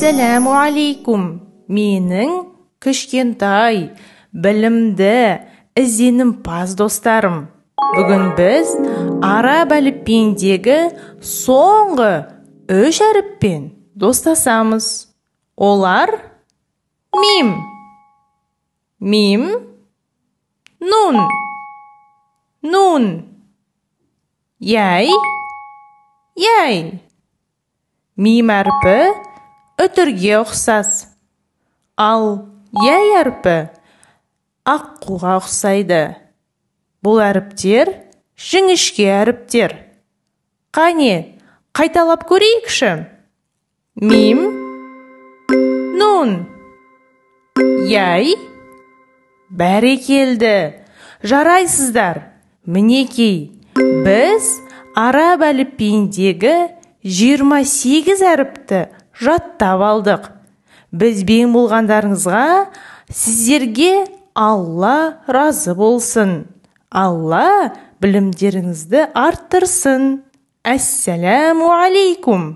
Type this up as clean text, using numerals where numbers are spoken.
Әссәләму алейкум. Менің кішкентай, білімді, ізденімпаз достарым. Бүгін біз араб әліпбиіндегі соңғы 3 әріппен достасамыз. Олар мим, нун, яй. Мим әрпі үтірге ұқсас. Ал яй әрпі аққуға ұқсайды. Бұл әріптер жіңішке әріптер. Қане, қайталап көрейікші. Мим, нун, яй. Бәрекелді. Жарайсыздар. Мінекей, біз араб әліпбиіндегі 28 әріпті жаттап алдық. Бізбен болғандарыңызға сіздерге Алла разы болсын. Алла білімдеріңізді арттырсын. Әссәләму алейкум.